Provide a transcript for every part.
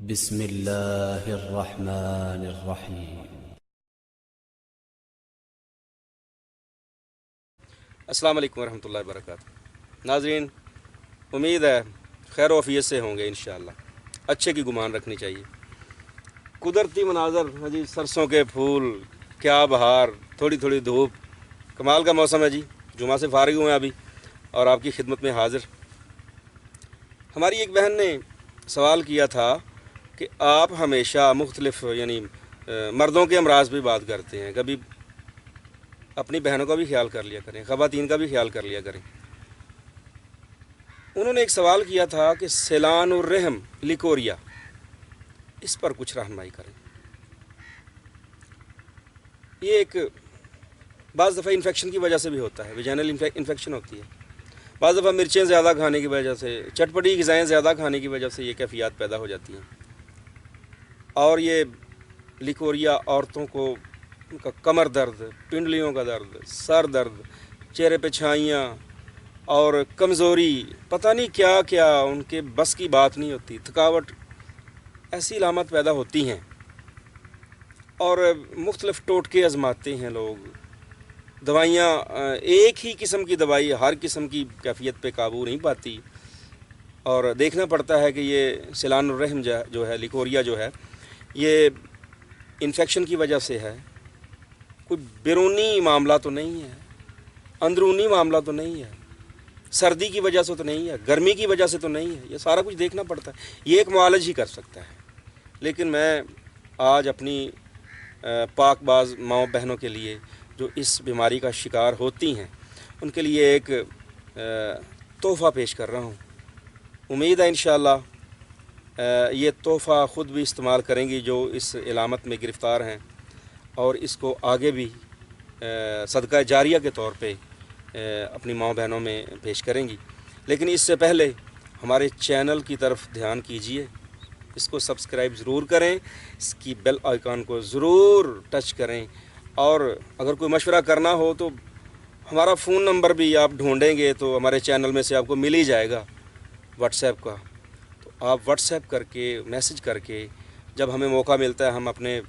بسم اللہ الرحمن الرحیم۔ السلام علیکم ورحمۃ اللہ وبرکاتہ۔ ناظرین، امید ہے خیر و عافیت سے ہوں گے انشاءاللہ۔ اچھے کی گمان رکھنی چاہیے۔ قدرتی مناظر ہے جی، سرسوں کے پھول، کیا بہار، تھوڑی تھوڑی دھوپ، کمال کا موسم ہے جی۔ جمعہ سے فارغ ہوئے ابھی اور آپ کی خدمت میں حاضر۔ ہماری ایک بہن نے سوال کیا تھا کہ آپ ہمیشہ مختلف مردوں کے امراض پہ بات کرتے ہیں، کبھی اپنی بہنوں کا بھی خیال کر لیا کریں، خواتین کا بھی خیال کر لیا کریں۔ انہوں نے ایک سوال کیا تھا کہ سیلان الرحم لیکوریا، اس پر کچھ رہنمائی کریں۔ یہ ایک بعض دفعہ انفیکشن کی وجہ سے بھی ہوتا ہے، ویجینل انفیکشن ہوتی ہے۔ بعض دفعہ مرچیں زیادہ کھانے کی وجہ سے، چٹپٹی غذائیں زیادہ کھانے کی وجہ سے یہ کیفیات پیدا ہو جاتی ہیں۔ اور یہ لیکوریا عورتوں کو ان کا کمر درد، پنڈلیوں کا درد، سر درد، چہرے پہ چھائیاں اور کمزوری، پتہ نہیں کیا کیا ان کے بس کی بات نہیں ہوتی، تھکاوٹ، ایسی علامات پیدا ہوتی ہیں۔ اور مختلف ٹوٹکے آزماتے ہیں لوگ، دوائیاں، ایک ہی قسم کی دوائی ہر قسم کی کیفیت پہ قابو نہیں پاتی، اور دیکھنا پڑتا ہے کہ یہ سیلان الرحم جو ہے، لیکوریا جو ہے، یہ انفیکشن کی وجہ سے ہے، کوئی بیرونی معاملہ تو نہیں ہے، اندرونی معاملہ تو نہیں ہے، سردی کی وجہ سے تو نہیں ہے، گرمی کی وجہ سے تو نہیں ہے، یہ سارا کچھ دیکھنا پڑتا ہے۔ یہ ایک معالج ہی کر سکتا ہے۔ لیکن میں آج اپنی پاک باز ماؤں بہنوں کے لیے جو اس بیماری کا شکار ہوتی ہیں، ان کے لیے ایک تحفہ پیش کر رہا ہوں۔ امید ہے انشاءاللہ یہ تحفہ خود بھی استعمال کریں گی جو اس علامت میں گرفتار ہیں، اور اس کو آگے بھی صدقہ جاریہ کے طور پہ اپنی ماؤں بہنوں میں پیش کریں گی۔ لیکن اس سے پہلے ہمارے چینل کی طرف دھیان کیجیے، اس کو سبسکرائب ضرور کریں، اس کی بیل آئیکن کو ضرور ٹچ کریں، اور اگر کوئی مشورہ کرنا ہو تو ہمارا فون نمبر بھی آپ ڈھونڈیں گے تو ہمارے چینل میں سے آپ کو مل ہی جائے گا، واٹس ایپ کا۔ تو آپ واٹس ایپ کر کے، میسج کر کے، جب ہمیں موقع ملتا ہے ہم اپنے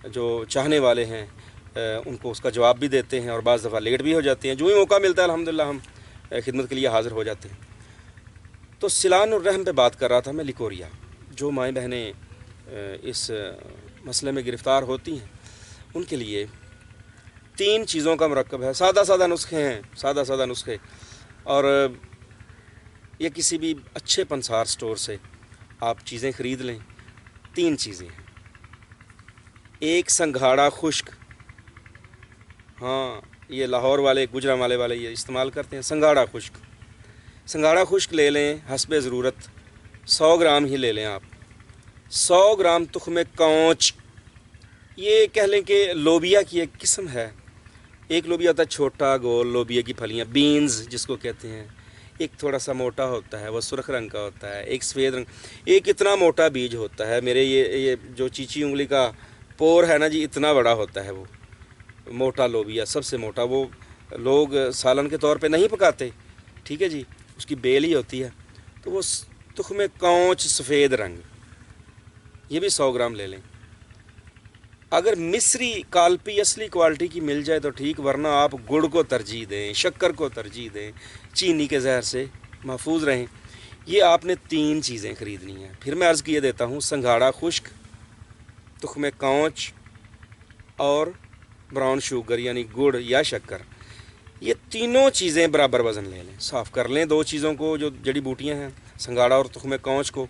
جو چاہنے والے ہیں ان کو اس کا جواب بھی دیتے ہیں، اور بعض دفعہ لیٹ بھی ہو جاتے ہیں۔ جو ہی موقع ملتا ہے الحمدللہ ہم خدمت کے لیے حاضر ہو جاتے ہیں۔ تو سیلان الرحم پہ بات کر رہا تھا میں، لیکوریا، جو مائیں بہنیں اس مسئلے میں گرفتار ہوتی ہیں ان کے لیے 3 چیزوں کا مرکب ہے، سادہ سادہ نسخے ہیں، سادہ سادہ نسخے، اور یہ کسی بھی اچھے پنسار سٹور سے آپ چیزیں خرید لیں۔ 3 چیزیں ہیں۔ ایک سنگھاڑا خشک، ہاں یہ لاہور والے، گجرانوالے والے یہ استعمال کرتے ہیں، سنگھاڑا خشک۔ سنگھاڑا خشک لے لیں حسب ضرورت، 100 گرام ہی لے لیں آپ۔ 100 گرام تخم کونچ، یہ کہہ لیں کہ لوبیا کی ایک قسم ہے۔ ایک لوبیا ہوتا ہے چھوٹا گول لوبیا کی پھلیاں، بینز جس کو کہتے ہیں۔ ایک تھوڑا سا موٹا ہوتا ہے، وہ سرخ رنگ کا ہوتا ہے، ایک سفید رنگ، ایک اتنا موٹا بیج ہوتا ہے، میرے یہ جو چیچی انگلی کا پور ہے نا جی، اتنا بڑا ہوتا ہے وہ موٹا لوبیا، سب سے موٹا۔ وہ لوگ سالن کے طور پہ نہیں پکاتے، ٹھیک ہے جی، اس کی بیل ہی ہوتی ہے۔ تو وہ تخم کونچ سفید رنگ، یہ بھی 100 گرام لے لیں۔ اگر مصری کالپی اصلی کوالٹی کی مل جائے تو ٹھیک، ورنہ آپ گڑ کو ترجیح دیں، شکر کو ترجیح دیں، چینی کے زہر سے محفوظ رہیں۔ یہ آپ نے 3 چیزیں خریدنی ہیں۔ پھر میں عرض کیے دیتا ہوں، سنگھاڑا خشک، تخم کونچ اور براؤن شوگر یعنی گڑ یا شکر، یہ تینوں چیزیں برابر وزن لے لیں۔ صاف کر لیں 2 چیزوں کو، جو جڑی بوٹیاں ہیں، سنگھاڑا اور تخم کونچ کو۔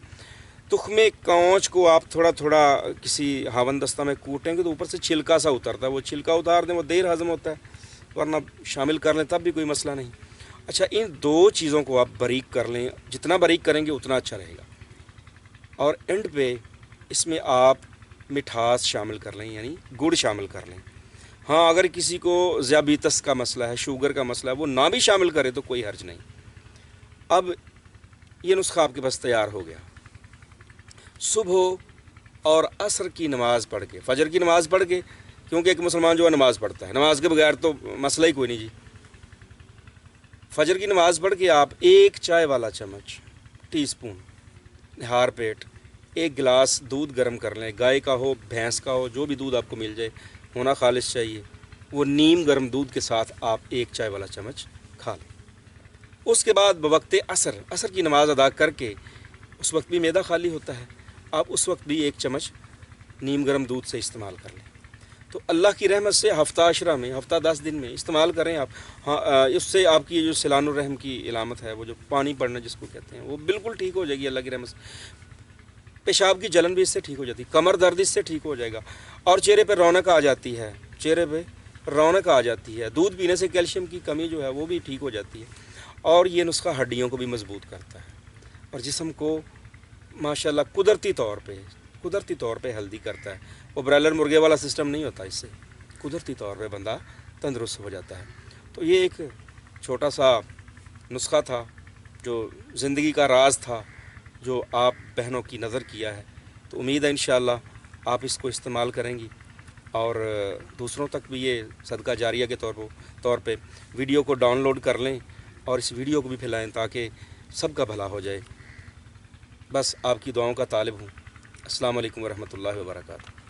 تخم کونچ کو آپ تھوڑا تھوڑا کسی ہاون دستہ میں کوٹیں گے تو اوپر سے چھلکا سا اترتا ہے، وہ چھلکا اتار دیں، وہ دیر ہضم ہوتا ہے، ورنہ شامل کر لیں تب بھی کوئی مسئلہ نہیں۔ اچھا، ان 2 چیزوں کو آپ باریک کر لیں، جتنا باریک کریں گے اتنا اچھا رہے گا۔ اور اینڈ پہ اس میں آپ مٹھاس شامل کر لیں، یعنی گڑ شامل کر لیں۔ ہاں، اگر کسی کو ذیابیطس کا مسئلہ ہے، شوگر کا مسئلہ ہے، وہ نہ بھی شامل کرے تو کوئی حرج نہیں۔ اب یہ نسخہ آپ کے پاس تیار ہو گیا۔ صبح اور عصر کی نماز پڑھ کے، فجر کی نماز پڑھ کے، کیونکہ ایک مسلمان جو ہے نماز پڑھتا ہے، نماز کے بغیر تو مسئلہ ہی کوئی نہیں جی۔ فجر کی نماز پڑھ کے آپ 1 چائے والا چمچ، ٹی سپون، نہار پیٹ ایک گلاس دودھ گرم کر لیں، گائے کا ہو بھینس کا ہو جو بھی دودھ آپ کو مل جائے، ہونا خالص چاہیے، وہ نیم گرم دودھ کے ساتھ آپ ایک چائے والا چمچ کھا لیں۔ اس کے بعد بوقت عصر کی نماز ادا کر کے، اس وقت بھی معدہ خالی ہوتا ہے، آپ اس وقت بھی ایک چمچ نیم گرم دودھ سے استعمال کر لیں۔ تو اللہ کی رحمت سے ہفتہ عشرہ میں، ہفتہ 10 دن میں استعمال کریں آپ۔ ہاں، اس سے آپ کی جو سیلان الرحم کی علامت ہے، وہ جو پانی پڑنا جس کو کہتے ہیں، وہ بالکل ٹھیک ہو جائے گی اللہ کی رحمت سے۔ پیشاب کی جلن بھی اس سے ٹھیک ہو جاتی ہے، کمر درد اس سے ٹھیک ہو جائے گا، اور چہرے پہ رونق آ جاتی ہے، چہرے پہ رونق آ جاتی ہے۔ دودھ پینے سے کیلشیم کی کمی جو ہے وہ بھی ٹھیک ہو جاتی ہے، اور یہ نسخہ ہڈیوں کو بھی مضبوط کرتا ہے، اور جسم کو ماشاءاللہ قدرتی طور پہ ہیلدی کرتا ہے۔ وہ برائلر مرغے والا سسٹم نہیں ہوتا، اس سے قدرتی طور پہ بندہ تندرست ہو جاتا ہے۔ تو یہ ایک چھوٹا سا نسخہ تھا، جو زندگی کا راز تھا، جو آپ بہنوں کی نظر کیا ہے۔ تو امید ہے انشاءاللہ آپ اس کو استعمال کریں گی، اور دوسروں تک بھی یہ صدقہ جاریہ کے طور پہ ویڈیو کو ڈاؤن لوڈ کر لیں، اور اس ویڈیو کو بھی پھیلائیں تاکہ سب کا بھلا ہو جائے۔ بس آپ کی دعاؤں کا طالب ہوں۔ السلام علیکم ورحمۃ اللہ وبرکاتہ۔